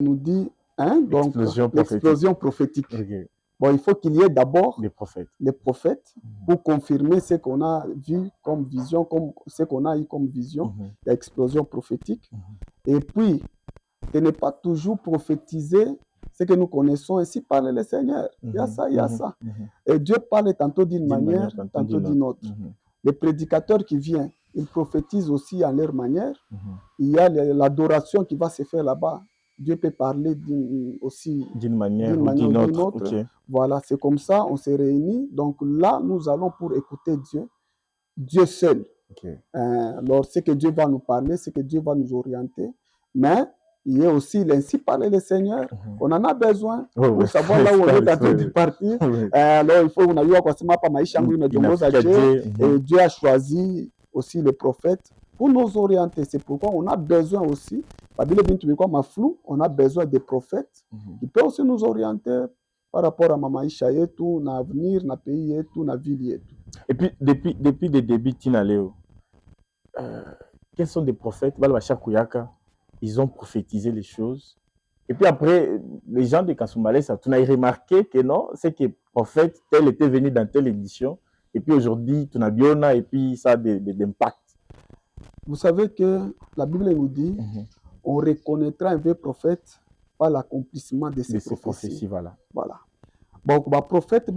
nous dit, hein, donc l'explosion prophétique. Okay. Bon, il faut qu'il y ait d'abord les prophètes pour confirmer ce qu'on a vu comme vision, comme ce qu'on a eu comme vision, l'explosion prophétique. Et puis, de ne pas toujours prophétiser ce que nous connaissons, ainsi parle le Seigneur. Il y a ça, il y a ça. Et Dieu parle tantôt d'une manière, tantôt d'une autre. Les prédicateurs qui viennent, ils prophétisent aussi à leur manière. Il y a l'adoration qui va se faire là-bas. Dieu peut parler aussi d'une manière ou d'une autre. Okay. Voilà, c'est comme ça, on se réunit. Donc là, nous allons pour écouter Dieu, Dieu seul. Okay. Alors, ce que Dieu va nous parler, ce que Dieu va nous orienter. Mais il y a aussi l'ainsi parler le Seigneur. On en a besoin pour savoir là où on est en train de partir. Alors, il faut qu'on a eu à quoi et Dieu a choisi aussi les prophètes pour nous orienter. C'est pourquoi on a besoin aussi, on a besoin des prophètes qui peuvent aussi nous orienter par rapport à ma maisha yetu, na avenir, na pays yetu, na ville yetu. Et puis, depuis le début, Tinaléo, quels sont des prophètes? Ils ont prophétisé les choses. Et puis après, les gens de Kasumbalé, tu as remarqué que non, c'est que prophète, tel était venu dans telle édition. Et puis aujourd'hui, tu as Biona, et puis ça a d'impact. Vous savez que la Bible nous dit, on reconnaîtra un vrai prophète par l'accomplissement de ses prophéties. Voilà. Donc, le prophète,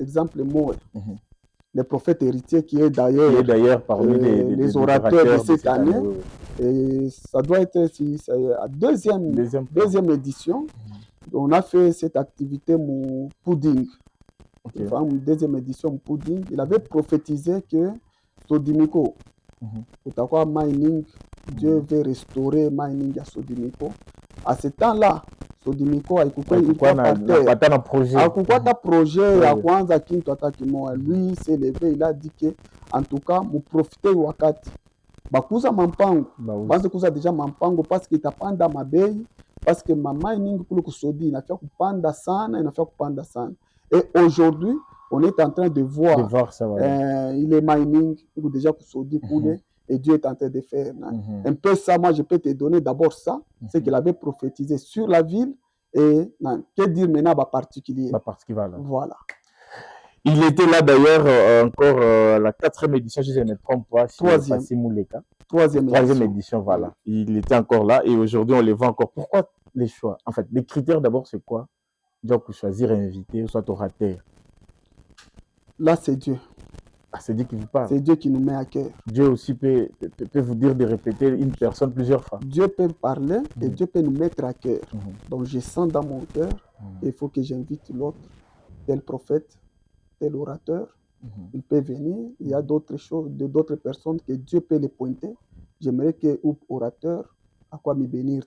exemple, le prophète héritier qui est d'ailleurs parmi les orateurs de cette année. Et ça doit être la deuxième édition. On a fait cette activité mon pudding. Okay. Enfin, deuxième édition pudding. Il avait prophétisé que Sodimiko, mining, Dieu veut restaurer mining à Sodimiko. À ce temps-là, Sodimiko a projet ya kwanza kintu atakimoa. Lui s'est levé, il a dit que en tout cas, mu profiter wakati bakuza mampango, banze kuza déjà mampango parce que itapanda mabei, parce que ma mining kule kusodi inafia kupanda sana. Et aujourd'hui, on est en train de voir ça, voilà. Il est mining déjà kusodi kule. Et Dieu est en train de faire. Un peu ça, moi je peux te donner d'abord ça, c'est qu'il avait prophétisé sur la ville et que dire maintenant particulier. Voilà. Il était là d'ailleurs encore la 4e édition, si je ne me trompe pas, Troisième édition, voilà. Il était encore là et aujourd'hui on le voit encore. Pourquoi les choix? En fait, les critères d'abord c'est quoi? Donc choisir un invité ou soit orateur. Là c'est Dieu. C'est Dieu qui vous parle. C'est Dieu qui nous met à cœur. Dieu aussi peut vous dire de répéter une personne plusieurs fois. Dieu peut parler et Dieu peut nous mettre à cœur. Donc je sens dans mon cœur, il faut que j'invite l'autre, tel prophète, tel orateur. Il peut venir. Il y a d'autres choses, d'autres personnes que Dieu peut les pointer. J'aimerais que orateur, à quoi me bénir.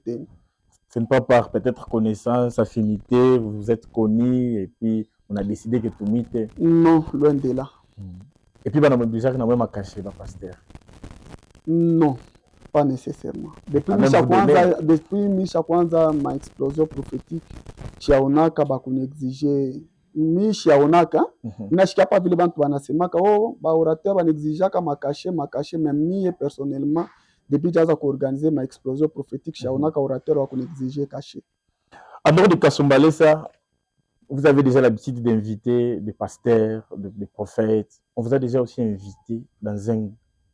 Ce n'est pas par peut-être connaissance, affinité, vous êtes connus et puis on a décidé que tout mite. Non, loin de là. Et puis, on a même caché le pasteur. Non, pas nécessairement. Depuis Misha Kwanza, ma explosion prophétique, Chiaonaka, bakuni exigé. Mi Chiaonaka, n'achika pas vile bantu banasemaka, ba orateur banexigaka ma caché, mais mi personnellement, depuis que j'ai organisé ma explosion prophétique, Chiaonaka, orateur bakuni exigé caché. En dehors de Kasumbalé, ça, vous avez déjà l'habitude d'inviter des pasteurs, des prophètes. On vous a déjà aussi invité dans un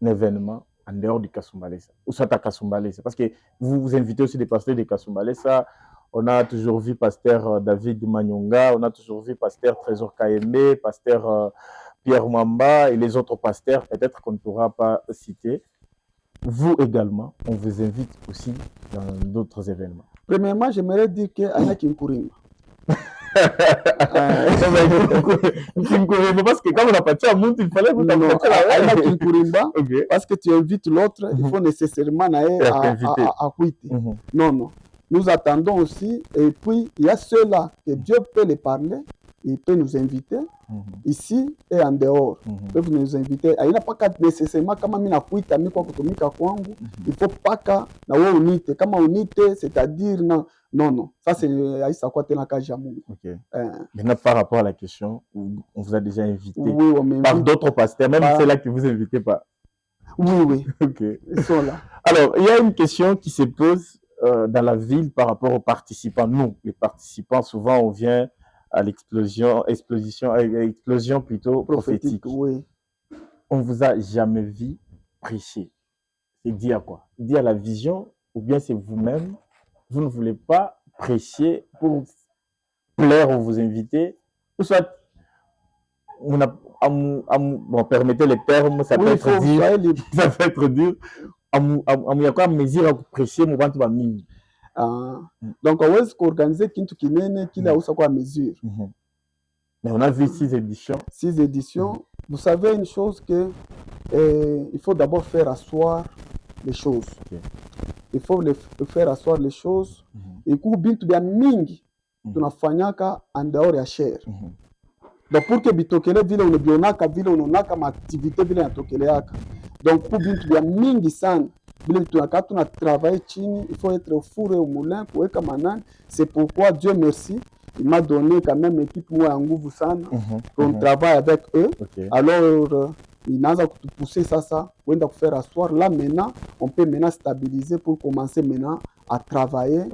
événement en dehors du Kasumbalesa, ou soit à Kasumbalesa. Parce que vous invitez aussi des pasteurs de Kasumbalesa. On a toujours vu pasteur David Manyonga, on a toujours vu pasteur Trésor Kaemé, pasteur Pierre Mwamba et les autres pasteurs, peut-être qu'on ne pourra pas citer. Vous également, on vous invite aussi dans d'autres événements. Premièrement, j'aimerais dire qu'il y a un Kinkuringa. Parce que quand on a parti à Mount, il fallait vous parce que tu invites l'autre, il faut nécessairement à quitter. Non. Nous attendons aussi, et puis il y a ceux-là que Dieu peut les parler, il peut nous inviter ici et en dehors. Il peut nous inviter. Il n'y a pas qu'à nécessairement comme il faut pas qu'à unité. Comme unité, c'est-à-dire non. Ça, c'est ça quoi t'es dans Maintenant, par rapport à la question, on vous a déjà invité oui, par d'autres pasteurs, même ceux-là que vous invitez pas. Oui, Ok. ils sont là. Alors, il y a une question qui se pose dans la ville par rapport aux participants. Nous, les participants, souvent, on vient à explosion plutôt prophétique. Oui. On vous a jamais vu prêcher. C'est dit à quoi? Dit à la vision, ou bien c'est vous-même, vous ne voulez pas prêcher pour plaire ou vous inviter, ou soit on a, bon, permettez les termes, ça peut être dur, ça peut être dur. Il y a quoi mesure à prêcher mon ventre va mine. Donc on va organiser kintu kinene kila usa kwa mesure. Mais on a vu 6 éditions. 6 éditions. Vous savez une chose que il faut d'abord faire asseoir les choses. Il faut faire asseoir les choses. Et ku bintu bya mingi tunafanyaka en dehors ya chair. Donc pour que bitokele vile unabionaka vile unonaka ma activité vile yatokeleaka. Donc ku bintu bya mingi sana vile tunaka tuna travailler chini, il faut être au four et au moulin kuweka manani. C'est pourquoi Dieu merci, il m'a donné quand même équipe moi ya nguvu sana. On travaille avec eux. Alors inaanza kutupousser sasa kwenda kufaire asseoir. Là maintenant, on peut maintenant stabiliser pour commencer maintenant à travailler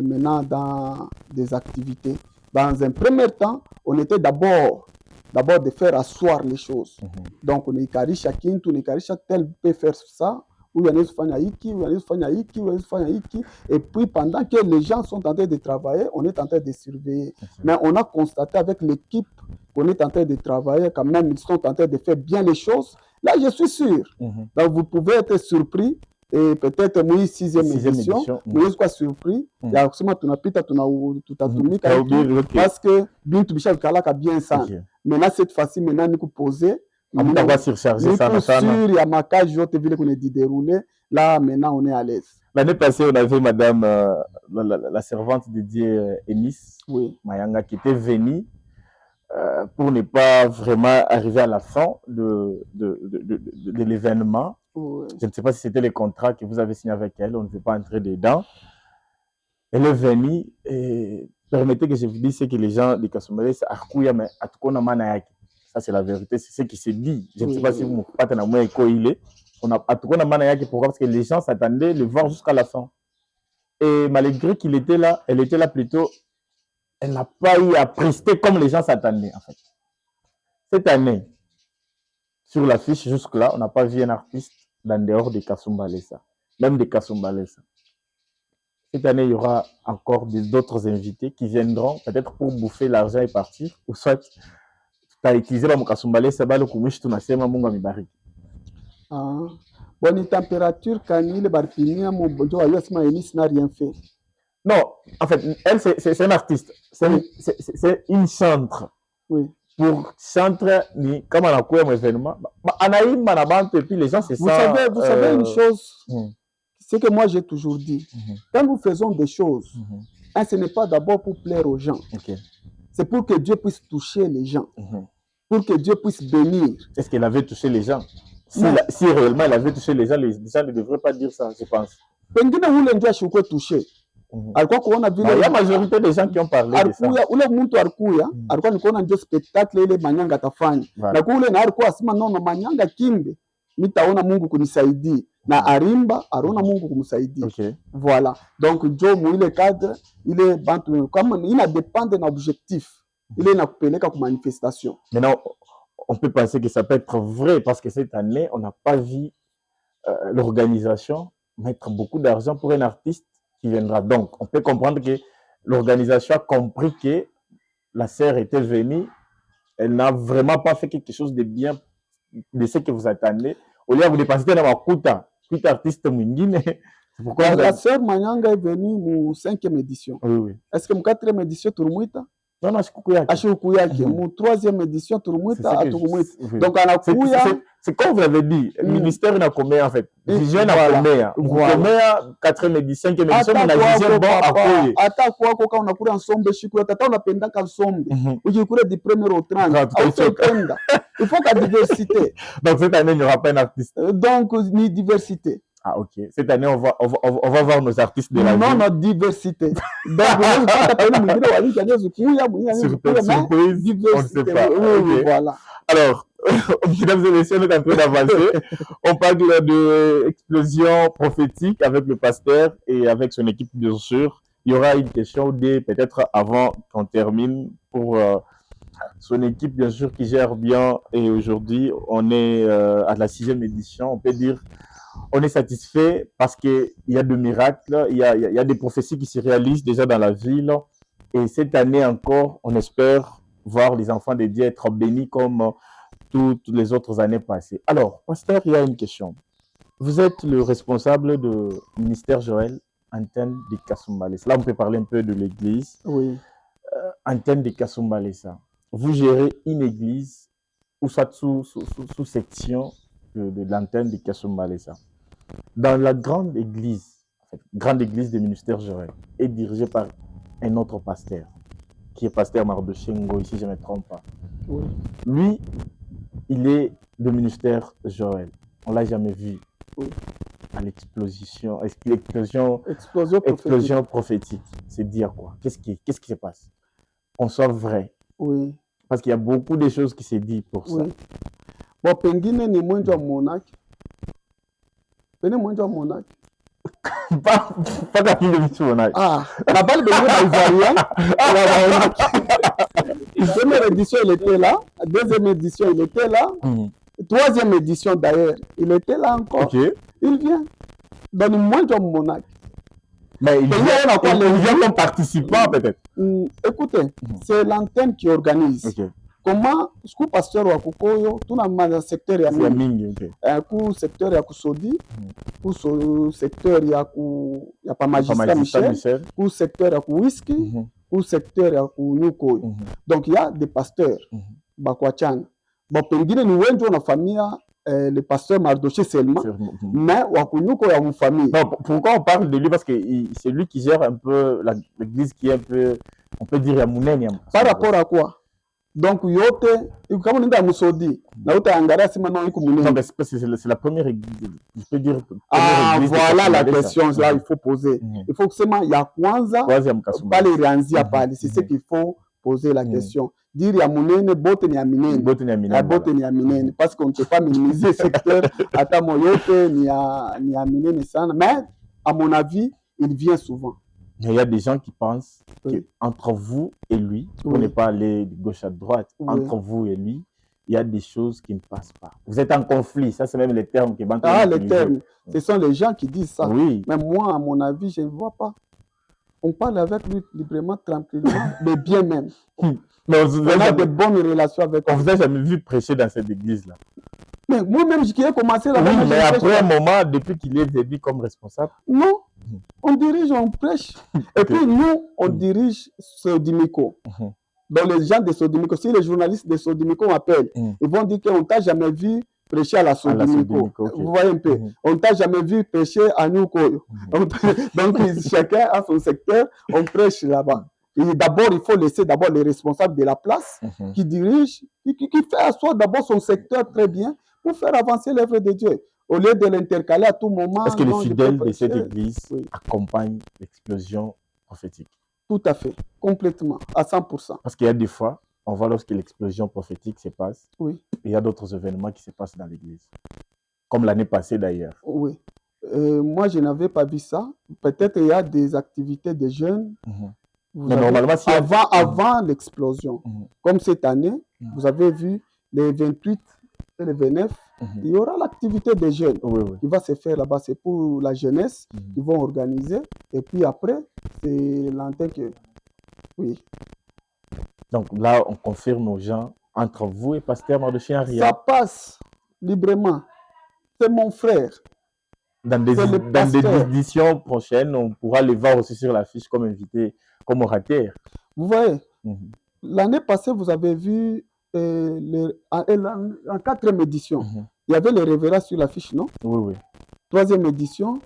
maintenant dans des activités. Dans un premier temps, on était d'abord de faire asseoir les choses. Donc on ikarisha kintu, on ikarisha tel peut faire ça, ou il y a fanya hiki, ou il y a fanya hiki, ou il y a fanya hiki. Et puis pendant que les gens sont en train de travailler, on est en train de surveiller. Mais on a constaté avec l'équipe qu'on est en train de travailler, quand même ils sont en train de faire bien les choses. Là je suis sûr. Donc vous pouvez être surpris. Et peut-être moi 6e édition, moi je suis surpris. Ya kusema tunapita tutatumika parce que bintu bisha kalaka bien ça. Maintenant cette fois-ci maintenant ni kuposer on va surcharger ça sûr il y a ma cage jote vile qu'on est dit dérouler. Là maintenant on est à l'aise. L'année passée on avait madame la servante de Dieu Enis Mayanga qui était venue pour ne pas vraiment arriver à la fin de l'événement. Je ne sais pas si c'était les contrats que vous avez signés avec elle, on ne veut pas entrer dedans. Elle est venue et permettez que je vous dise ce que les gens de Kasumbalesa Arkuya mais atukona manayaki. Ça c'est la vérité, c'est ce qui se dit. Je ne sais pas si vous me parlez à moi il est. On a atukona manayaki pourquoi? Parce que les gens s'attendaient le voir jusqu'à la fin. Et malgré qu'il était là, elle était là plutôt. Elle n'a pas eu à prester comme les gens s'attendaient en fait. Cette année, sur l'affiche jusque-là, on n'a pas vu un artiste dans dehors de Kasumbalesa, même de Kasumbalesa. Cette année, il y aura encore d'autres invités qui viendront peut-être pour bouffer l'argent et partir, ou soit tu as utilisé la Kasumbalesa, le kumishi tunasema Mungu amibariki. Bonne température quand il est barpinia mon bonjour à Yasma Enis n'a rien fait. Non, en fait, elle c'est un artiste, c'est une chantre. Oui. Pour chanter comme on a quoi un événement, et puis les gens c'est ça. Vous savez une chose, c'est que moi j'ai toujours dit, quand nous faisons des choses, ce n'est pas d'abord pour plaire aux gens, c'est pour que Dieu puisse toucher les gens, pour que Dieu puisse bénir. Est-ce qu'elle avait touché les gens? Si réellement elle avait touché les gens ne devraient pas dire ça, je pense. Touché. Alikuwa kuona vile il y a majorité des gens qui ont parlé de ça. Ule mtu alikuya alikuwa nikuona ndio spectacle ile Manyanga atafanya na kule na alikuwa asema nono Manyanga kimbe nitaona Mungu kunisaidia na arimba arona Mungu kumsaidia. Voilà, donc Joe mu ile cadre ile bantu comme il a dépendre d'un objectif il est na kupeleka ku manifestation. Maintenant on peut penser que ça peut être vrai parce que cette année on n'a pas vu l'organisation mettre beaucoup d'argent pour un artiste qui viendra. Donc, on peut comprendre que l'organisation a compris que la sœur était venue, elle n'a vraiment pas fait quelque chose de bien, de ce que vous attendez. Au lieu de vous dépasser dans ma kuta, kuta artiste mwingine. C'est pourquoi la sœur Manyanga est venue mu 5e édition. Oui. Est-ce que mu 4e édition turumuita? Non, ashikuyake. Mu 3e édition turumuita atukumuita. Donc anakuya. C'est comme vous l'avez dit, le ministère n'a combien en fait? Vision n'a combien? Combien 4e édition, 5e édition, on a vision bon à quoi? Ata kwa kwa unakula nsombe shiku tata unapendaka nsombe. Ukikula du premier au 30. Il faut la diversité. Donc cette année il n'y aura pas un artiste. Donc ni diversité. Ah ok. Cette année on va voir nos artistes de la vie. Non, notre diversité. Donc surprise, on ne sait pas. Oui, voilà. Alors mesdames et messieurs, on est en train d'avancer. On parle d'explosion prophétique avec le pasteur et avec son équipe, bien sûr. Il y aura une question ou deux, peut-être avant qu'on termine, pour son équipe, bien sûr, qui gère bien. Et aujourd'hui, on est à la 6e édition. On peut dire on est satisfait parce qu'il y a des miracles, il y a des prophéties qui se réalisent déjà dans la ville. Et cette année encore, on espère voir les enfants de Dieu être bénis comme toutes les autres années passées. Alors, pasteur, il y a une question. Vous êtes le responsable du ministère Joël, Antenne de Kasumbalesa. Là, on peut parler un peu de l'église. Oui. Antenne de Kasumbalesa. Vous gérez une église ou soit sous section de l'antenne de Kasumbalesa. Dans la grande église du ministère Joël, est dirigée par un autre pasteur, qui est pasteur Mardoché Ngoyi, si je ne me trompe pas. Oui. Lui, il est du ministère Joël. On ne l'a jamais vu. Oui. À l'explosion prophétique. C'est dire quoi? Qu'est-ce qui se passe? On soit vrai. Oui. Parce qu'il y a beaucoup de choses qui se disent pour ça. Oui. Bon, pengine ni mwenjo wa monaki. Pene mwenjo wa monaki. Pas ta fille de monaki. Ah, la balle de l'Ivoirien. La première édition, il était là. La deuxième édition, il était là. Troisième édition, d'ailleurs, il était là encore. Okay. Il vient. Dans mwenjo wa monaki. Mais il vient comme participant, peut-être. Écoutez, c'est l'antenne qui organise. Okay. Comment ce que pasteur wa kukoyo tuna ma secteur ya mingi ku secteur ya kusodi ku secteur ya pa magistrat Michel ku secteur ya ku whisky ku secteur ya ku nyuko. Donc il y a des pasteurs bakwachana bon pengine ni wengi na famille le pasteur Mardoché seulement mais wa kunyuko ya famille. Non, pourquoi on parle de lui parce que c'est lui qui gère un peu l'église qui est un peu, on peut dire, par rapport à quoi? Donc, yote, comme on est dans Moussoudi, c'est la première église. Je peux dire. Ah, voilà la question là, il faut poser. Il faut que c'est il y a Kwanza, pas les Ranzi à parler. C'est ce qu'il faut poser la question. Dire ya munene, bote ni ya minene. Bote ni ya minene. Parce qu'on ne peut pas minimiser ce secteur. Ata moyote ni ya minene sana. Mais, à mon avis, il vient souvent. Il y a des gens qui pensent qu'entre vous et lui, on n'est pas allé de gauche à droite, entre vous et lui, il y a des choses qui ne passent pas. Vous êtes en conflit, ça c'est même les termes qui banquent. Ah, les termes, ce sont les gens qui disent ça. Oui. Mais moi, à mon avis, je ne vois pas. On parle avec lui librement, tranquillement, mais bien même. Mais on a de bonnes relations avec lui. On vous a jamais vu prêcher dans cette église-là? Mais moi-même, qui ai commencé là-bas. Oui, mais après un moment, depuis qu'il est début comme responsable. Non, on dirige, on prêche. Et puis nous, on dirige Sodimico. Donc les gens de Sodimico, si les journalistes de Sodimico m'appellent, ils vont dire qu'on ne t'a jamais vu prêcher à la Sodimico. Vous voyez un peu. On ne t'a jamais vu prêcher à Nuko. Donc chacun a son secteur, on prêche là-bas. Et d'abord, il faut laisser d'abord les responsables de la place qui dirigent, qui fait asseoir d'abord son secteur très bien pour faire avancer l'œuvre de Dieu. Au lieu de l'intercaler à tout moment. Est-ce que les fidèles de cette église accompagnent l'explosion prophétique? Tout à fait, complètement, à 100%. Parce qu'il y a des fois, on voit lorsque l'explosion prophétique se passe, il y a d'autres événements qui se passent dans l'église. Comme l'année passée d'ailleurs. Oui. Moi, je n'avais pas vu ça. Peut-être il y a des activités des jeunes. Mais normalement, si avant l'explosion, comme cette année, vous avez vu les 28 et les 29, il y aura l'activité des jeunes qui va se faire là-bas. C'est pour la jeunesse qu'ils vont organiser. Et puis après, c'est l'antenne que... Oui. Donc là, on confirme aux gens, entre vous et Pasteur Mardoché Henry. Ça passe librement. C'est mon frère. Dans des éditions prochaines, on pourra les voir aussi sur l'affiche comme invité, comme orateur. Vous voyez, l'année passée, vous avez vu en 4e édition, il y avait les révérends sur l'affiche, non? Oui. 3e édition,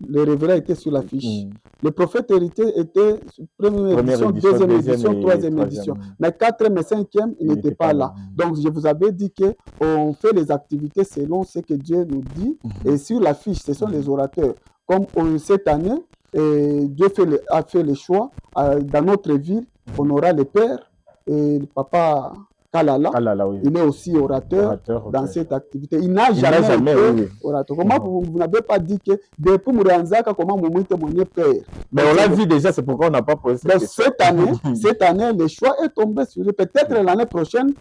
les révérends étaient sur l'affiche. Le prophète héritier était première édition, deuxième édition, troisième édition. Mais 4e et 5e, il n'était pas là. Donc, je vous avais dit qu'on fait les activités selon ce que Dieu nous dit. Et sur l'affiche, ce sont les orateurs. Comme cette année, Dieu a fait le choix. Dans notre ville, on aura le père et le papa Kalala. Kalala, oui. Il est aussi orateur dans okay. cette activité. Il n'a jamais été oui. orateur. Comment vous n'avez pas dit que depuis Mouranzaka, comment vous mettez mon père? Mais on l'a vu déjà, c'est pourquoi on n'a pas posé cette question. Cette année, le choix est tombé sur lui. Peut-être l'année prochaine,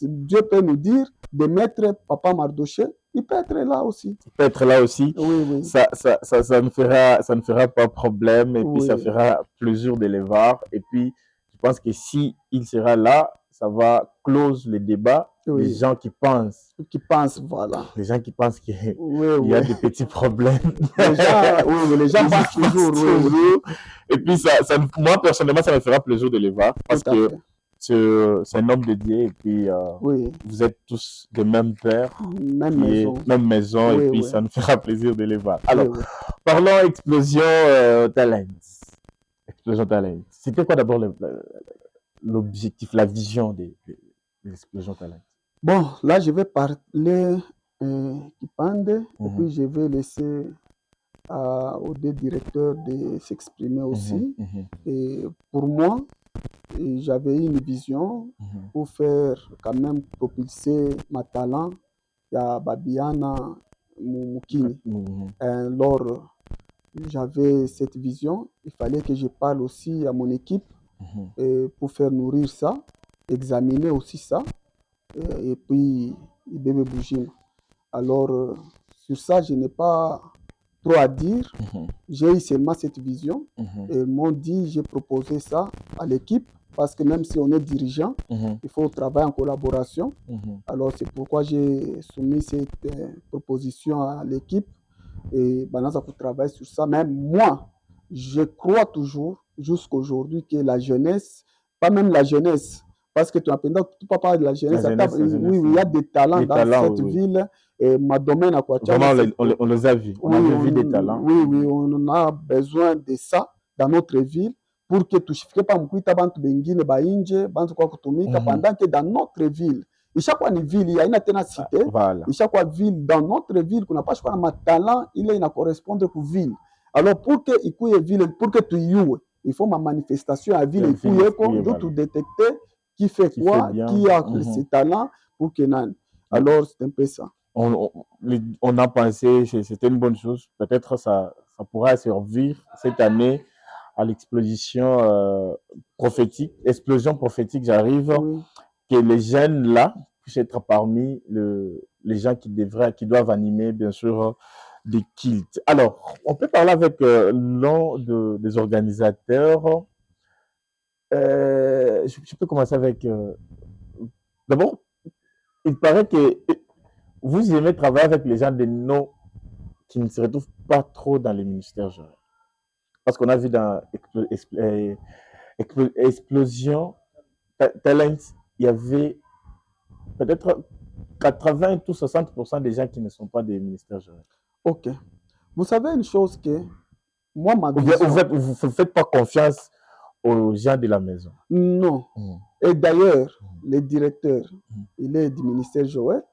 Dieu peut nous dire de mettre Papa Mardoché. Il peut être là aussi. Il peut être là aussi. Oui, oui. Ça ne fera pas problème. Et puis, ça fera plaisir de les voir. Et puis, je pense que si il sera là, ça va close le débat. Oui. Les gens qui pensent. Voilà. Les gens qui pensent qu'il y a des petits problèmes. Les gens pensent toujours. Et puis, moi, personnellement, ça me fera plaisir de les voir. Parce que c'est un homme dédié. Et puis, vous êtes tous de même père. Même maison. Et puis, ça nous fera plaisir de les voir. Alors, parlons explosion talent. Explosion talent. C'était quoi d'abord l'objectif, la vision de l'explosion talent? Bon, là, je vais parler Kipande, et puis je vais laisser aux deux directeurs de s'exprimer aussi. Et pour moi, j'avais une vision pour faire quand même propulser ma talent à Babiana Mukini. Alors, j'avais cette vision. Il fallait que je parle aussi à mon équipe pour faire nourrir ça, examiner aussi ça. Et puis, bébé Boujim. Alors, sur ça, je n'ai pas trop à dire. J'ai eu seulement cette vision. Et ils m'ont dit, j'ai proposé ça à l'équipe, parce que même si on est dirigeant, il faut travailler en collaboration. Alors, c'est pourquoi j'ai soumis cette proposition à l'équipe. Et maintenant, ça faut travailler sur ça. Même moi, je crois toujours, jusqu'aujourd'hui, que la jeunesse, pas même la jeunesse, parce que tu peux pas parler de la jeunesse. Oui, il y a des talents dans cette ville. Et ma domaine à quoi vraiment, on les a vus. On a vu des talents. Oui, on a besoin de ça dans notre ville pour que tu ne pas mkuita bantu bengine bainje, bantu kwa kutumika pendant que dans notre ville, et chaque fois une ville, il y a une ténacité. Et chaque fois ville, dans notre ville, qu'on n'a pas choisi ma talent, il est une correspondre pour ville. Alors pour que il ville, pour que tu y il faut ma manifestation à ville et tout détecter qui fait quoi, qui a ses talents pour que nan. Alors c'est un peu ça. On a pensé, c'était une bonne chose. Peut-être ça pourra servir cette année à l'explosion prophétique. Explosion prophétique, j'arrive. Que les jeunes là puissent être parmi les gens qui doivent animer, bien sûr, des cultes. Alors, on peut parler avec l'un des organisateurs. Je peux commencer avec... D'abord, il paraît que vous aimez travailler avec les gens de noms qui ne se retrouvent pas trop dans les ministères. Parce qu'on a vu dans Explosion Talent, il y avait peut-être 80 ou 60% des gens qui ne sont pas des ministères. Ok. Vous savez une chose que moi, ma vision... Vous ne faites pas confiance aux gens de la maison. Non. Et d'ailleurs, le directeur, il est du ministère Joël.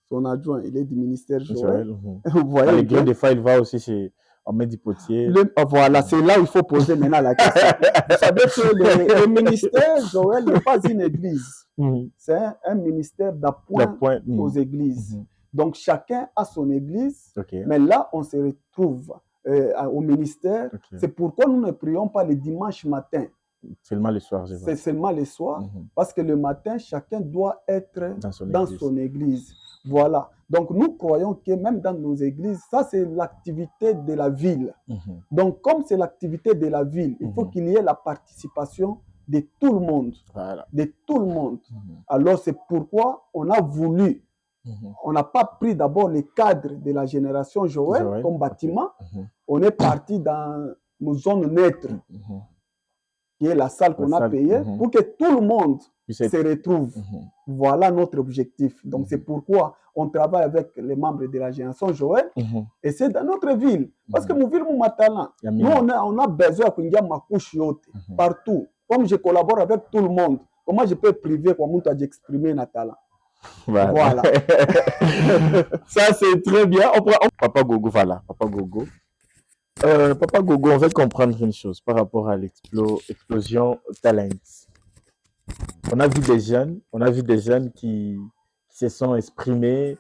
Son adjoint, il est du ministère Joël. Vous voyez, des fois, il va aussi chez Ahmed Potier. Voilà, c'est là où il faut poser maintenant la question. Vous savez que le ministère Joël n'est pas une église. C'est un ministère d'appoint aux églises. Donc, chacun a son église. Mais là, on se retrouve au ministère. C'est pourquoi nous ne prions pas le dimanche matin. Seulement le soir. C'est seulement le soir. Parce que le matin, chacun doit être dans son église. Voilà. Donc, nous croyons que même dans nos églises, ça, c'est l'activité de la ville. Donc, comme c'est l'activité de la ville, il faut qu'il y ait la participation de tout le monde. Voilà. De tout le monde. Alors, c'est pourquoi on a voulu, on n'a pas pris d'abord le cadre de la génération Joël comme bâtiment. On est parti dans nos zones neutres, qui est la salle qu'on a payée, pour que tout le monde se retrouve. Voilà notre objectif. Donc, c'est pourquoi on travaille avec les membres de la génération Joël. Et c'est dans notre ville. Parce que mon ville, mon talent. Nous, on a besoin qu'il y ait ma couche partout. Comme je collabore avec tout le monde, comment je peux priver comment tu as d'exprimer notre talent? Voilà. Ça, c'est très bien. Papa Gogo, voilà. Papa Gogo. Papa Gogo, on va comprendre une chose par rapport à l'explosion talent. On a vu des jeunes qui se sont exprimés,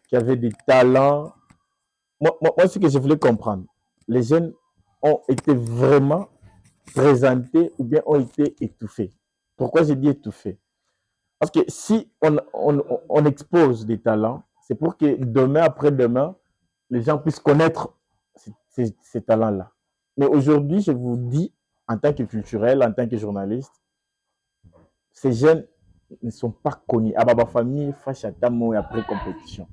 qui avaient des talents. Moi, ce que je voulais comprendre, les jeunes ont été vraiment présentés ou bien ont été étouffés. Pourquoi j'ai dit étouffés? Parce que si on expose des talents, c'est pour que demain, après-demain, les gens puissent connaître ces talents-là. Mais aujourd'hui, je vous dis, en tant que culturel, en tant que journaliste, ces jeunes ne sont pas connus. À ma famille, Fachatamo et après compétition.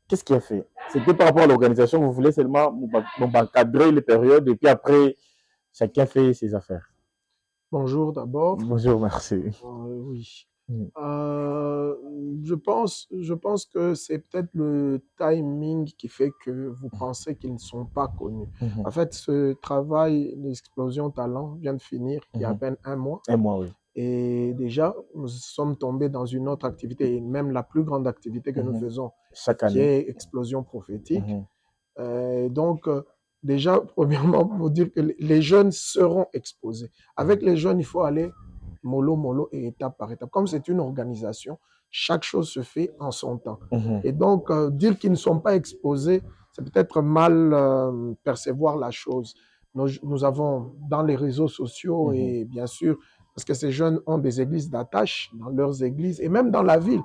Qu'est-ce qui a fait? C'était par rapport à l'organisation, vous voulez seulement encadrer les périodes et puis après, chacun fait ses affaires. Bonjour d'abord. Bonjour, merci. Oui. Je pense que c'est peut-être le timing qui fait que vous pensez qu'ils ne sont pas connus. En fait, ce travail d'Explosion Talent vient de finir il y a à peine un mois. Un mois, oui. Et déjà, nous sommes tombés dans une autre activité, et même la plus grande activité que nous faisons, chaque année, qui est Explosion Prophétique. Donc, déjà, premièrement, pour dire que les jeunes seront exposés. Avec les jeunes, il faut aller mollo et étape par étape. Comme c'est une organisation, chaque chose se fait en son temps. Et donc, dire qu'ils ne sont pas exposés, c'est peut-être mal percevoir la chose. Nous avons dans les réseaux sociaux et bien sûr, parce que ces jeunes ont des églises d'attache dans leurs églises et même dans la ville.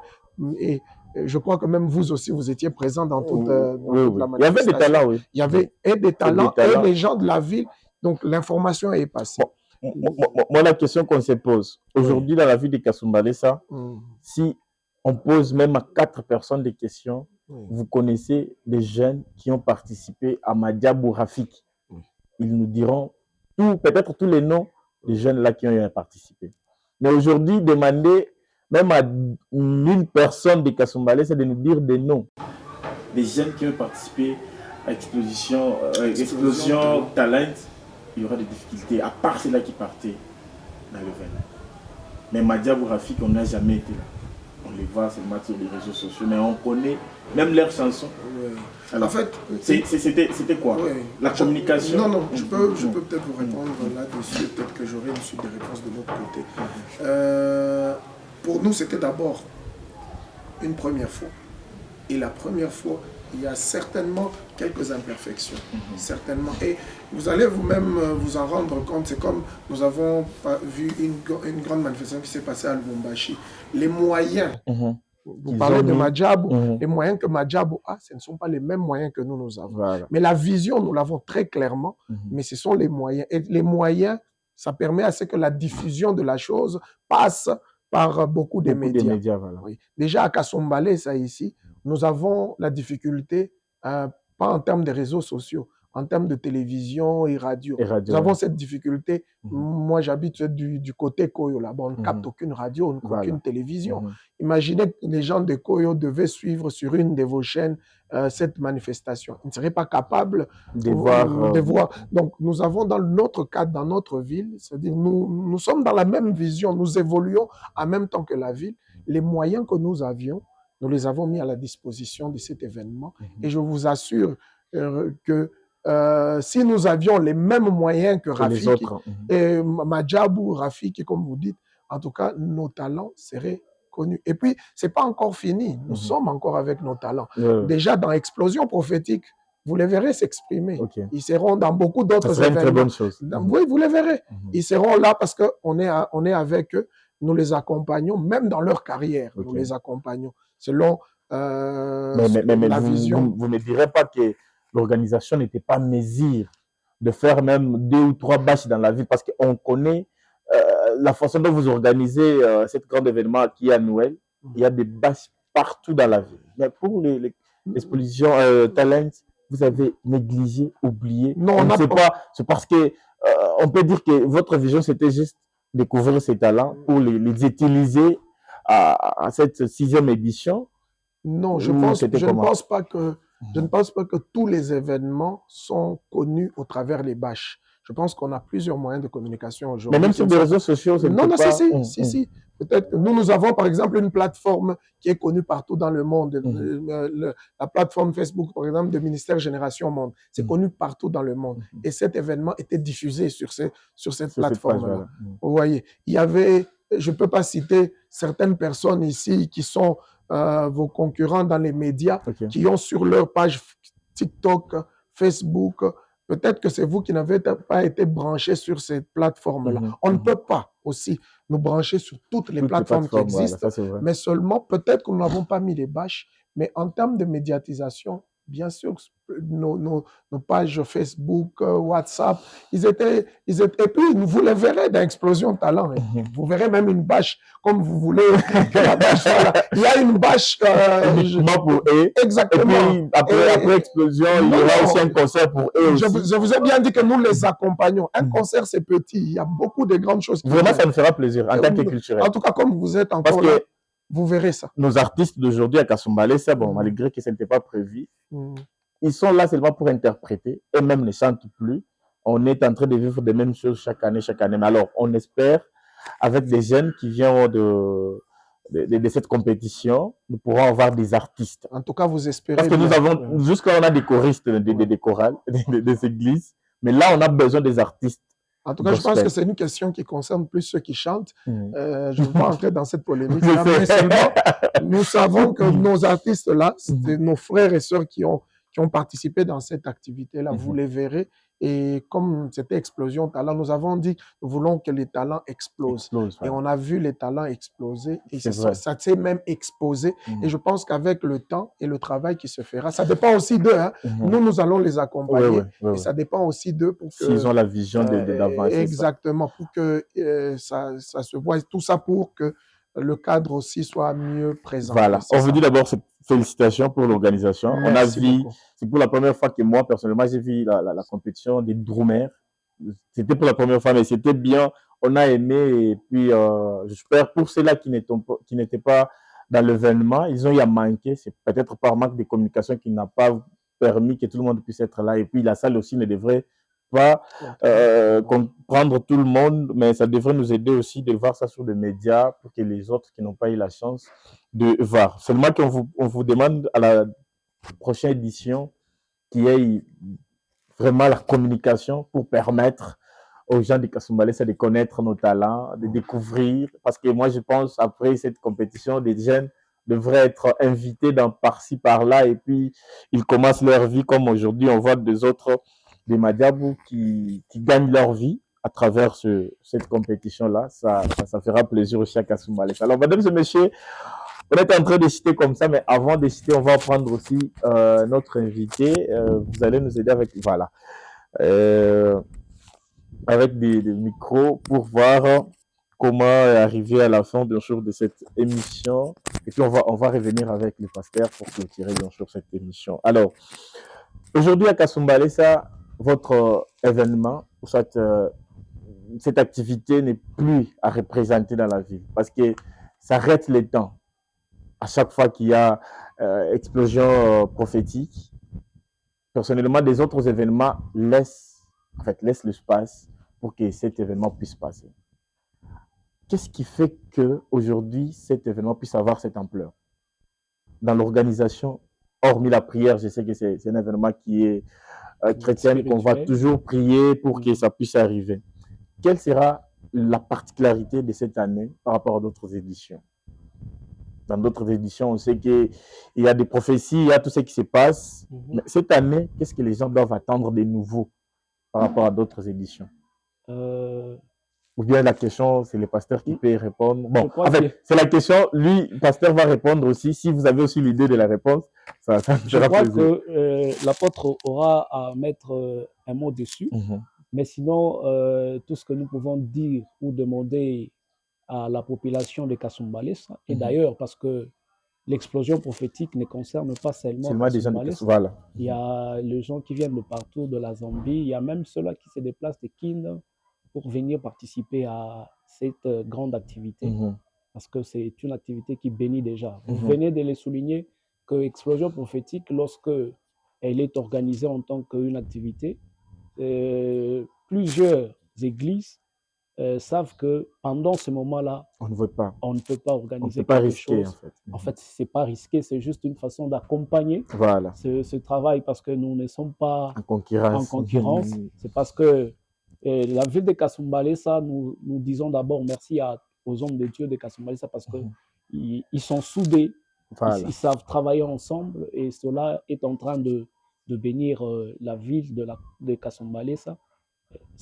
Et je crois que même vous aussi, vous étiez présent dans toute la manifestation. Il y avait des talents, oui. Il y avait des talents et des gens de la ville. Donc, l'information est passée. Moi, la question qu'on se pose, aujourd'hui, dans la ville de Kasumbalesa, si on pose même à 4 personnes des questions, vous connaissez des jeunes qui ont participé à Madiabou Rafik. Ils nous diront peut-être tous les noms des jeunes là qui ont participé. Mais aujourd'hui, demander même à 1000 personnes de Kasumbalesa, c'est de nous dire des noms. Des jeunes qui ont participé à Explosion Talent, il y aura des difficultés, à part ceux-là qui partaient dans le vin. Mais Madiabou Rafik, on n'a jamais été là. On les voit seulement sur les réseaux sociaux, mais on connaît même leurs chansons. Alors, en fait, c'était quoi? La communication? Non, je peux peut-être vous répondre là-dessus, peut-être que j'aurai ensuite des réponses de l'autre côté. Pour nous, c'était d'abord une première fois. Et la première fois, il y a certainement quelques imperfections. Certainement. Et vous allez vous-même vous en rendre compte. C'est comme nous avons vu une grande manifestation qui s'est passée à Lubumbashi. Les moyens, vous parlez de Madiabou, les moyens que Madiabou a, ce ne sont pas les mêmes moyens que nous avons. Voilà. Mais la vision, nous l'avons très clairement, mais ce sont les moyens. Et les moyens, ça permet à ce que la diffusion de la chose passe par beaucoup de médias. Voilà. Oui. Déjà à Kasumbalesa ici, nous avons la difficulté, pas en termes de réseaux sociaux, en termes de télévision et radio. Nous avons cette difficulté. Moi, j'habite du côté Koyo, là-bas. On ne capte aucune radio, aucune télévision. Imaginez que les gens de Koyo devaient suivre sur une de vos chaînes cette manifestation. Ils ne seraient pas capables de voir. Donc, nous avons dans notre cadre, dans notre ville, c'est-à-dire nous sommes dans la même vision, nous évoluons en même temps que la ville. Les moyens que nous avions, nous les avons mis à la disposition de cet événement. Et je vous assure que si nous avions les mêmes moyens que Rafiki, et Madiabou, Rafiki, comme vous dites, en tout cas, nos talents seraient connus. Et puis, ce n'est pas encore fini. Nous sommes encore avec nos talents. Déjà, dans Explosion Prophétique, vous les verrez s'exprimer. Ils seront dans beaucoup d'autres événements. C'est une très bonne chose. Oui, vous les verrez. Ils seront là parce qu'on est avec eux. Nous les accompagnons, même dans leur carrière. Nous les accompagnons selon la vision. Vous ne direz pas que l'organisation n'était pas mesure de faire même 2 ou 3 bâches dans la ville parce qu'on connaît la façon dont vous organisez cet grand événement qui est à Noël. Il y a des bâches partout dans la ville. Mais pour l'exposition Talent, vous avez négligé, oublié. Non, on ne sait pas. C'est parce que on peut dire que votre vision, c'était juste découvrir ces talents pour les utiliser à cette 6e édition. Non, je ne pense pas que tous les événements sont connus au travers les bâches. Je pense qu'on a plusieurs moyens de communication aujourd'hui. Mais même sur les réseaux sociaux, c'est non, si. Peut-être que nous avons par exemple une plateforme qui est connue partout dans le monde. La plateforme Facebook, par exemple, de Ministère Génération Monde. C'est connu partout dans le monde. Et cet événement était diffusé sur cette plateforme-là. Vous voyez, il y avait je ne peux pas citer certaines personnes ici qui sont vos concurrents dans les médias, qui ont sur leur page TikTok, Facebook, peut-être que c'est vous qui n'avez pas été branchés sur ces plateformes-là. On ne peut pas aussi nous brancher sur toutes les plateformes qui existent, voilà, mais seulement peut-être que nous n'avons pas mis les bâches, mais en termes de médiatisation, bien sûr, nos pages Facebook, WhatsApp, ils étaient, et puis vous les verrez dans Explosion Talent. Vous verrez même une bâche, comme vous voulez. La bâche, voilà. Il y a une bâche. Pour eux. Exactement. Et puis, après Explosion, il y aura aussi un concert pour eux. Je vous ai bien dit que nous les accompagnons. Un concert, c'est petit. Il y a beaucoup de grandes choses. Vraiment, ça nous fera plaisir en tant que culturel. En tout cas, comme vous êtes encore là, vous verrez ça. Nos artistes d'aujourd'hui à Kasumbalesa, bon, malgré que ce n'était pas prévu, ils sont là seulement pour interpréter. Eux-mêmes ne chantent plus. On est en train de vivre les mêmes choses chaque année. Mais alors, on espère, avec des jeunes qui viennent de cette compétition, nous pourrons avoir des artistes. En tout cas, vous espérez. Parce que nous avons, jusqu'à on a des choristes, des chorales, des églises, mais là, on a besoin des artistes. En tout cas, je pense que c'est une question qui concerne plus ceux qui chantent. Je ne veux pas entrer dans cette polémique. Mais seulement, nous savons que nos artistes-là, c'est nos frères et sœurs qui ont participé dans cette activité-là. Vous les verrez. Et comme c'était Explosion Talent, nous avons dit nous voulons que les talents explosent. Et on a vu les talents exploser. Et ça s'est même exposé. Et je pense qu'avec le temps et le travail qui se fera, ça dépend aussi d'eux. Hein. Nous allons les accompagner. Et ça dépend aussi d'eux pour que... S'ils ont la vision d'avance. Exactement. Pour que ça se voit. Tout ça pour que le cadre aussi soit mieux présent. Voilà. On vous dit d'abord félicitations pour l'organisation. On a vu, c'est pour la première fois que moi, personnellement, j'ai vu la compétition des Drummers. C'était pour la première fois, mais c'était bien. On a aimé. Et puis, j'espère pour ceux-là qui n'étaient pas dans l'événement, ils ont eu à manquer. C'est peut-être par manque de communication qui n'a pas permis que tout le monde puisse être là. Et puis, la salle aussi ne devrait pas comprendre tout le monde, mais ça devrait nous aider aussi de voir ça sur les médias pour que les autres qui n'ont pas eu la chance de voir. Seulement qu'on vous demande à la prochaine édition qu'il y ait vraiment la communication pour permettre aux gens de Kasumbalesa de connaître nos talents, de découvrir, parce que moi je pense après cette compétition, des jeunes devraient être invités dans par-ci, par-là, et puis ils commencent leur vie comme aujourd'hui on voit des autres des Madiabou qui gagnent leur vie à travers cette compétition-là. Ça fera plaisir aussi à Kasumbalesa. Alors, mesdames et messieurs, on est en train de citer comme ça, mais avant de citer, on va prendre aussi notre invité. Vous allez nous aider avec, voilà, avec des micros pour voir comment arriver à la fin, bien sûr, de cette émission. Et puis, on va revenir avec le pasteur pour clôturer, bien sûr, cette émission. Alors, aujourd'hui à Kasumbalesa, votre événement, cette activité n'est plus à représenter dans la ville parce que ça arrête les temps. À chaque fois qu'il y a explosion prophétique, personnellement, des autres événements laissent l'espace pour que cet événement puisse passer. Qu'est-ce qui fait qu'aujourd'hui, cet événement puisse avoir cette ampleur? Dans l'organisation, hormis la prière, je sais que c'est un événement qui est chrétienne, qu'on va toujours prier pour que ça puisse arriver. Quelle sera la particularité de cette année par rapport à d'autres éditions? Dans d'autres éditions, on sait qu'il y a des prophéties, il y a tout ce qui se passe. Mais cette année, qu'est-ce que les gens doivent attendre de nouveau par rapport à d'autres éditions? Ou bien la question, c'est le pasteur qui peut y répondre. Bon, en fait, c'est la question, lui, le pasteur va répondre aussi. Si vous avez aussi l'idée de la réponse, ça je crois que l'apôtre aura à mettre un mot dessus. Mais sinon, tout ce que nous pouvons dire ou demander à la population de Kasumbalesa, et d'ailleurs, parce que l'explosion prophétique ne concerne pas seulement des gens de Kasumbalesa. Il y a les gens qui viennent de partout, de la Zambie, il y a même ceux-là qui se déplacent de Kin pour venir participer à cette grande activité, parce que c'est une activité qui bénit déjà. Vous venez de le souligner que l'explosion prophétique, lorsque elle est organisée en tant qu'une activité, plusieurs églises savent que pendant ce moment-là, on ne peut pas organiser quelque chose. En fait, ce n'est pas risqué, c'est juste une façon d'accompagner ce travail parce que nous ne sommes pas en concurrence. C'est parce que la ville de Kasumbalesa, nous disons d'abord merci à aux hommes de Dieu de Kasumbalesa parce qu'ils sont soudés, voilà. Ils savent travailler ensemble et cela est en train de bénir la ville de Kasumbalesa.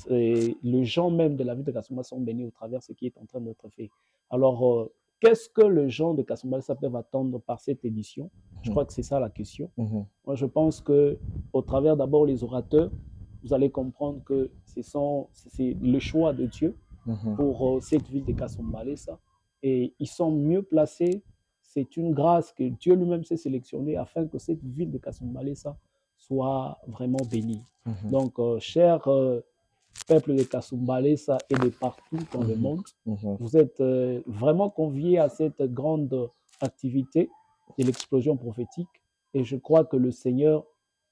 Les gens même de la ville de Kasumbalesa sont bénis au travers de ce qui est en train d'être fait. Alors, qu'est-ce que les gens de Kasumbalesa peuvent attendre par cette édition? Je crois que c'est ça la question. Moi, je pense qu'au travers d'abord les orateurs, vous allez comprendre que c'est le choix de Dieu pour cette ville de Kasumbalesa. Et ils sont mieux placés. C'est une grâce que Dieu lui-même s'est sélectionnée afin que cette ville de Kasumbalesa soit vraiment bénie. Donc, cher peuple de Kasumbalesa et de partout dans le monde, vous êtes vraiment conviés à cette grande activité de l'explosion prophétique. Et je crois que le Seigneur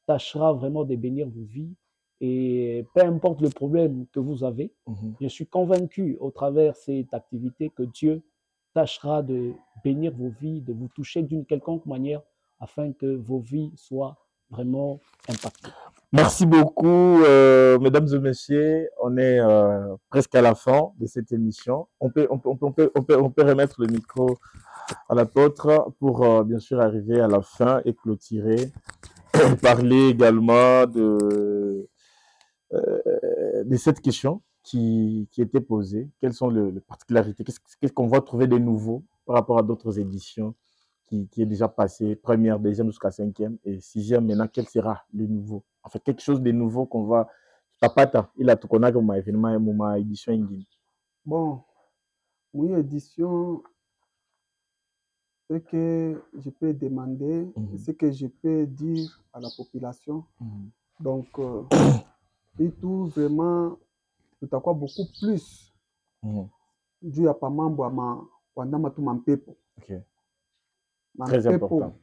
tâchera vraiment de bénir vos vies. Et peu importe le problème que vous avez, je suis convaincu au travers de cette activité que Dieu tâchera de bénir vos vies, de vous toucher d'une quelconque manière afin que vos vies soient vraiment impactées. Merci beaucoup, mesdames et messieurs. On est presque à la fin de cette émission. On peut remettre le micro à l'apôtre pour bien sûr arriver à la fin et clôturer. Parler également de cette question qui était posée. Quelles sont les particularités? Qu'est-ce qu'on va trouver de nouveau par rapport à d'autres éditions qui est déjà passé, première, deuxième jusqu'à cinquième et sixième? Maintenant, quel sera le nouveau? En fait, quelque chose de nouveau qu'on va... Il a tout qu'on a comme événement, mon édition. Bon, mon édition, ce que je peux demander, ce que je peux dire à la population. Donc, et tout vraiment, tout à quoi beaucoup plus. Dieu a pas membre à ma pepo. Très important.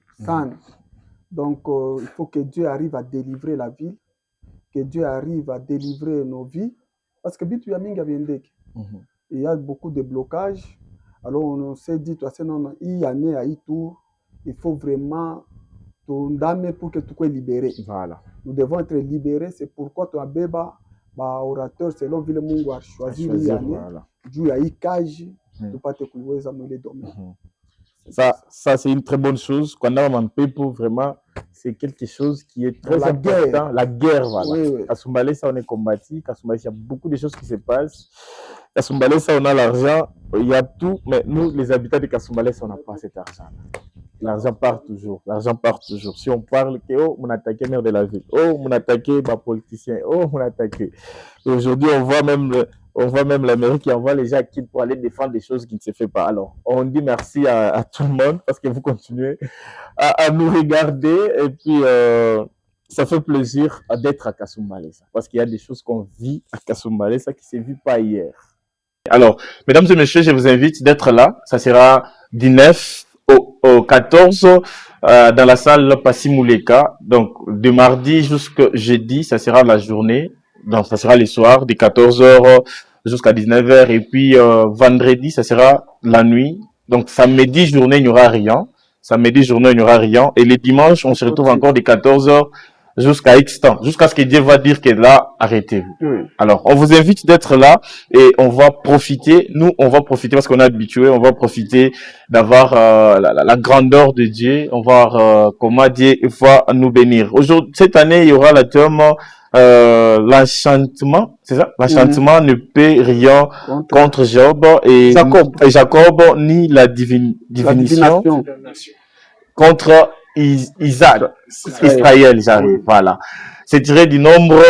Donc, il faut que Dieu arrive à délivrer la ville, que Dieu arrive à délivrer nos vies, parce que il y a beaucoup de blocages. Alors, on s'est dit, il faut vraiment ton dame pour que tu sois libéré. Voilà. Nous devons être libérés. C'est pourquoi ton abeba, orateur, selon Ville Mungu a choisi l'année. Dieu a eu cage, tu pas te couler à me les donner. Ça c'est une très bonne chose. Quand on a un pepo, vraiment, c'est quelque chose qui est très important. La guerre, voilà. Oui. Kasumbalesa, on est combattu. Kasumbalesa, il y a beaucoup de choses qui se passent. Kasumbalesa, on a l'argent, il y a tout, mais nous, les habitants de Kasumbalesa, on n'a pas cet argent. L'argent part toujours. L'argent part toujours. Si on parle que, oh, on attaque maire de la ville, oh, on attaque les politiciens, oh, on attaque. Aujourd'hui, on voit même l'Amérique qui envoie les gens qui pour aller défendre des choses qui ne se font pas. Alors, on dit merci à tout le monde parce que vous continuez à nous regarder et puis ça fait plaisir d'être à Kasumbalesa parce qu'il y a des choses qu'on vit à Kasumbalesa qui ne se vivent pas hier. Alors, mesdames et messieurs, je vous invite d'être là. Ça sera du 9 au 14 dans la salle Passimuleka. Donc, de mardi jusqu'à jeudi, ça sera la journée. Donc, ça sera le soir, de 14h jusqu'à 19h. Et puis, vendredi, ça sera la nuit. Donc, samedi, journée, il n'y aura rien. Samedi, journée, il n'y aura rien. Et les dimanches, on se retrouve encore de 14h jusqu'à X temps, jusqu'à ce que Dieu va dire que là, arrêtez-vous. Alors, on vous invite d'être là et on va profiter. Nous, on va profiter parce qu'on est habitué. On va profiter d'avoir la grandeur de Dieu. On va voir comment Dieu va nous bénir. Aujourd'hui, cette année, il y aura le thème l'enchantement, c'est ça? L'enchantement ne peut rien contre Job et Jacob ni la divination contre Isaac, Israël, j'arrive, voilà. C'est tiré du nombre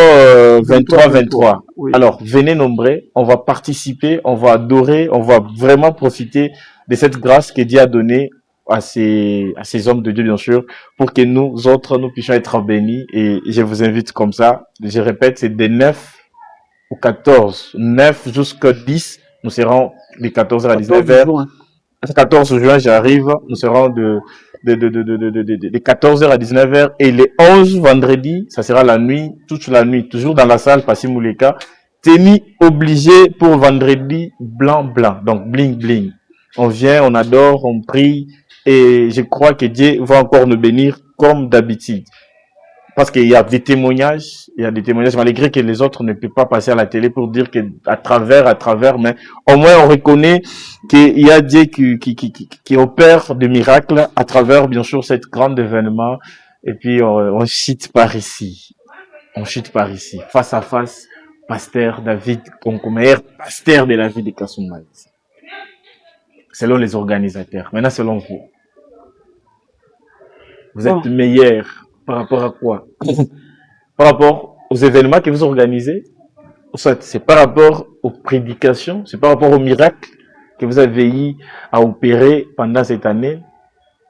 23. Oui. Alors, venez nombreux, on va participer, on va adorer, on va vraiment profiter de cette grâce que Dieu a donnée à ces hommes de Dieu, bien sûr, pour que nous autres, nous puissions être bénis. Et je vous invite comme ça, je répète, c'est de 9 au 14, 9 jusqu'à 10, nous serons de 14h à 19h. 14 juin, j'arrive, nous serons de 14h à 19h et les 11 vendredi, ça sera la nuit, toute la nuit, toujours dans la salle Passimuleka. Tenue obligé pour vendredi blanc. Donc bling. On vient, on adore, on prie et je crois que Dieu va encore nous bénir comme d'habitude. parce qu'il y a des témoignages, malgré que les autres ne peuvent pas passer à la télé pour dire que à travers, mais au moins on reconnaît qu'il y a Dieu qui opère des miracles à travers, bien sûr, cet grand événement. Et puis, on chute par ici. Face à face, pasteur David Konko-Meyer, pasteur de la ville de Kasumbalesa. Selon les organisateurs. Maintenant, selon vous. Vous êtes meilleur par rapport à quoi? Par rapport aux événements que vous organisez? Soit c'est par rapport aux prédications, c'est par rapport aux miracles que vous avez eu à opérer pendant cette année?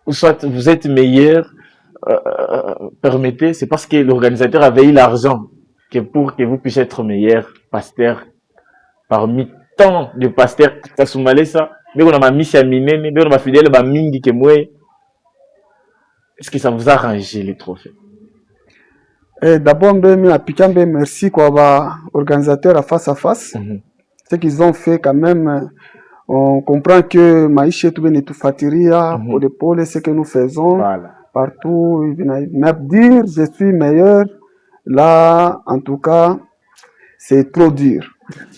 Ou soit vous êtes meilleur, permettez, c'est parce que l'organisateur avait eu l'argent que pour que vous puissiez être meilleur pasteur parmi tant de pasteurs Kasumbalesa, mais on a mis à minene, mais on a fidèle ba mingi que moi. Est-ce que ça vous a arrangé les trophées? D'abord, merci quoi, organisateur à face. Ce qu'ils ont fait quand même, on comprend que Maïché tout fatiria pour les pôles, ce que nous faisons partout. Ils viennent dire, je suis meilleur. Là, en tout cas, c'est trop dur.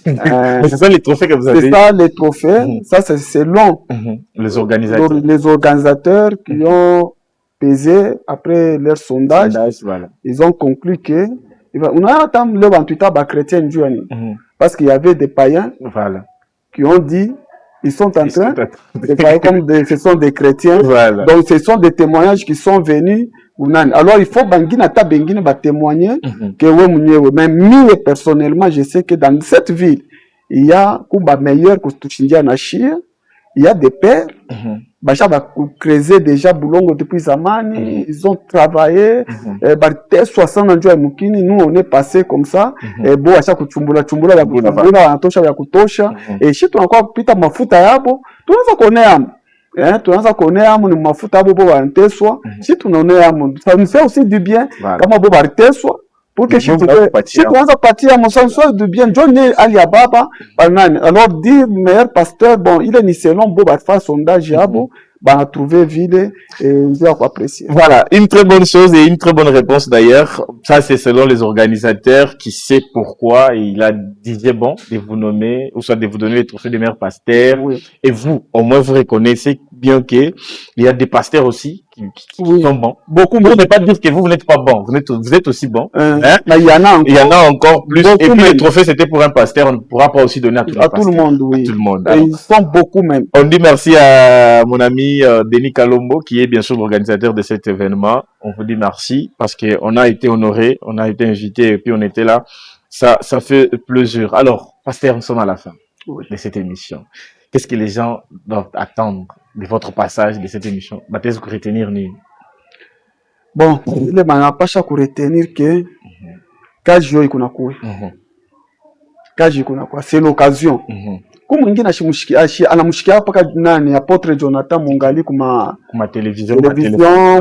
C'est ça les trophées que vous avez? C'est ça les trophées. Ça, c'est selon les organisateurs. Les organisateurs qui ont pesé après leur sondage. Ils ont conclu que on a attendu le 28 ans chrétien parce qu'il y avait des païens qui ont dit ils sont en train de parler comme ce sont des chrétiens. Donc ce sont des témoignages qui sont venus. Alors il faut témoigner que même personnellement je sais que dans cette ville il y a Kumba meilleur que Tuchindia Nashia, il y a des pères Bacha va creuser déjà Boulongo depuis Zamani, ils ont travaillé, 60 ans Mukini, nous on est passé comme ça, et bon acha kuchumbula ya kutosha ya kutosha, et si tu encore pita mafuta yabo, tunaanza kuonea amu ni mafuta yabo bo wanateswa, si tunaonea amu, ça nous fait aussi du bien, kama bo wanateswa, pour que si tunaanza patia monsanso du bien, John Ali Ababa, alors dire meilleur pasteur, bon, il est ni selon bo faire sondage yabo, a trouvé vide et ils ont apprécié. Voilà, une très bonne chose et une très bonne réponse d'ailleurs. Ça, c'est selon les organisateurs qui sait pourquoi il a dit bon de vous nommer, ou soit de vous donner le trophée de meilleur pasteur. Et vous, au moins, vous reconnaissez bien qu'il y a des pasteurs aussi qui sont bons. Beaucoup, mais ne pas dire que vous n'êtes pas bon. Vous êtes aussi bon. Mais il y en a encore plus. Beaucoup, et puis le trophée, c'était pour un pasteur. On ne pourra pas aussi donner à tout le monde, oui. À tout le monde. Alors, ils sont beaucoup même. On dit merci à mon ami Denis Kalombo, qui est bien sûr l'organisateur de cet événement. On vous dit merci parce qu'on a été honoré, on a été invité et puis on était là. Ça fait plaisir. Alors, pasteur, nous sommes à la fin de cette émission. Qu'est-ce que les gens doivent attendre de votre passage de cette émission? Qu'est-ce que retenir ni? Bon, il est pas chaque retenir que kaji iko nakuwa. Kaji iko nakuwa, c'est l'occasion. Comme mwingine anamshikia paka nani Apotre Jonathan Mungali kuma télévision,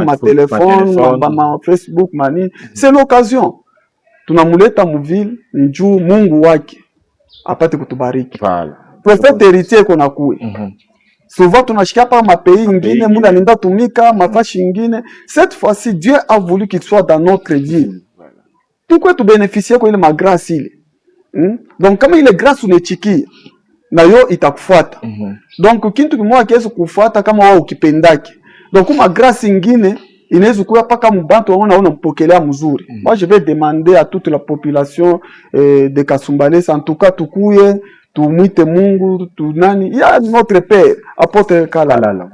ma téléphone, ma Facebook, mani. C'est l'occasion. Tunamuleta muvile njuu Mungu wake apate kutubariki. Prophète héritier kona kuwe. Souvent tunashikia pa mapays ingine, mungu alinda tumika mafashi ingine. Cette fois-ci Dieu a voulu qu'il soit dans notre ville. Pourquoi tu bénéficier kwa ile magrâce ile? Donc kama ile grâce unechikia na yo itakufuata. Donc kintu kimoja kiweza kufuata kama wewe ukipendake. Donc kuma grâce ingine inaweza kuwa paka mbantu waona mpokelea mzuri. Moi je vais demander à toute la population de Kasumbalesa, en tout cas tukuye tumwite Mungu tunani. Il y a notre père Apôtre Kalala.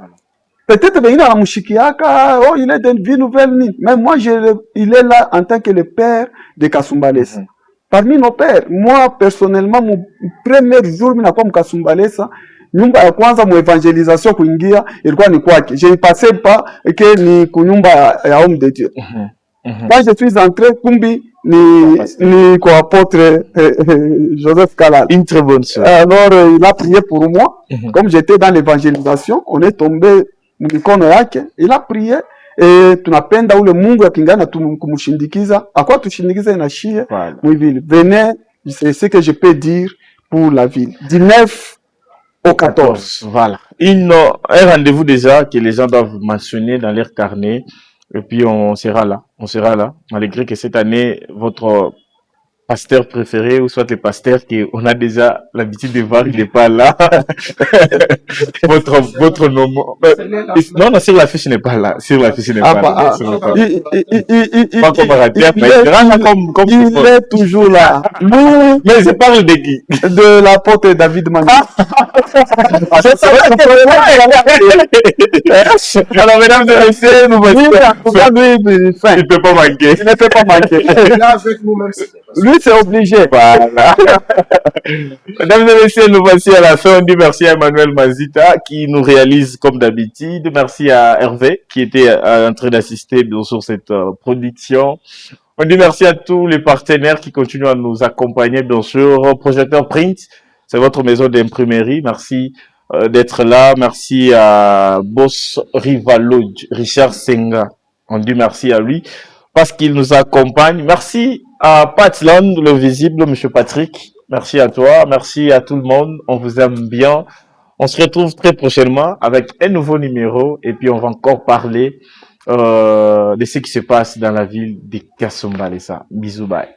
Peut-être ben il a mushikiaka, oh il est d'une vie nouvelle ni. Mais moi il est là en tant que le père de Kasumbalesa. Parmi nos pères, moi personnellement mon premier jour mimi nakuwa Mkasumbalesa, nyumba ya kwanza mu evangelisation kuingia ilikuwa ni kwake. Je ne passais pas que ni kunyumba ya homme de Dieu. Quand je suis entré kumbi ni kwa Apôtre Joseph Kalala. Une très bonne chose. Alors il a prié pour moi. Comme j'étais dans l'évangélisation, on est tombé mikono yake, il a prié. Et tunapenda ule Mungu akingana kumushindikiza akwa tushindikiza inashie mwivile. Venez, c'est ce que je peux dire pour la ville du 9 au 14. Voilà, un rendez-vous déjà que les gens doivent mentionner dans leur carnet. Et puis on sera là, malgré que cette année, votre pasteur préféré ou soit le pasteur qu'on a déjà l'habitude de voir, il n'est pas là. votre nom. Non, non, sur l'affiche, il n'est pas là. Sur l'affiche, il n'est pas là. Il est toujours là. Mais je parle de qui? De l'apôtre David Mani. Alors, mesdames et messieurs, nous voici. Il ne peut pas manquer. Il ne peut pas manquer. Là, avec nous même. Lui, c'est obligé. Voilà. Mesdames et messieurs, nous voici à la fin. On dit merci à Emmanuel Mazita qui nous réalise comme d'habitude. Merci à Hervé qui était en train d'assister sur cette production. On dit merci à tous les partenaires qui continuent à nous accompagner, bien sûr. Projecteur Print, c'est votre maison d'imprimerie. Merci d'être là. Merci à Boss Rivalo, Richard Senga. On dit merci à lui parce qu'il nous accompagne. Merci à Patland, le visible, Monsieur Patrick. Merci à toi. Merci à tout le monde. On vous aime bien. On se retrouve très prochainement avec un nouveau numéro et puis on va encore parler de ce qui se passe dans la ville de Kasumbalesa. Bisous, bye.